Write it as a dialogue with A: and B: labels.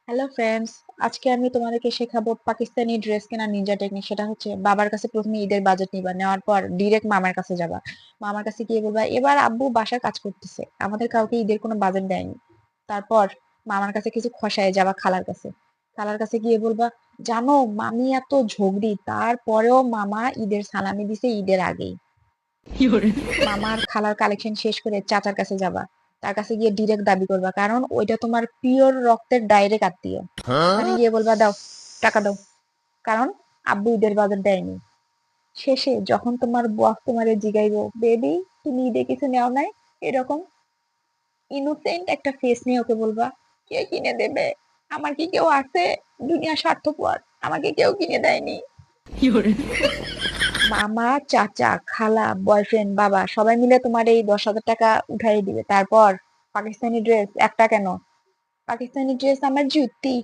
A: Hello friends, আজকে আমি তোমাদেরকে শেখাবো পাকিস্তানি ড্রেস কেনার নিনজা টেকনিক। সেটা হচ্ছে বাবার কাছে প্রথমে ঈদের বাজেট নিবা, নেওয়ার পর ডিরেক্ট মামার কাছে যাবা। মামার কাছে গিয়ে বলবা এবার আব্বু বাসার কাজ করতেছে, আমাদের কাউকে ঈদের কোনো বাজেট দেয়নি। তারপর মামার কাছে কিছু খসায় যাবা খালার কাছে। খালার কাছে গিয়ে বলবা, জানো মামি এত ঝগড়ি, তারপরেও মামা ঈদের সালামি দিছে ঈদের আগেই। মামার খালার কালেকশন শেষ করে চাচার কাছে যাবা। তার কাছে গিয়ে ডিরেক্ট দাবি করবা, কারণ ওইটা তোমার পিওর রক্তের ডাইরেক্ট আত্মীয়। ওখানে গিয়ে বলবা দাও, টাকা দাও, কারণ আব্বু ঈদের বাজার দেয়নি। শেষে যখন তোমার বস তোমারে জিগাইবো, বেবি তুমি ঈদে কিছু নেও নাই, এরকম ইনোসেন্ট একটা ফেস নিয়ে ওকে বলবা, কে কিনে দেবে? আমার কি কেউ আছে? দুনিয়া স্বার্থপর, আমাকে কেউ কিনে দেয়নি। মামা, চাচা, খালা, বয়ফ্রেন্ড, বাবা সবাই মিলে তোমার এই 10,000 টাকা উঠাই দিবে। তারপর পাকিস্তানি ড্রেস একটা কেন, পাকিস্তানি ড্রেস আমার জুতি।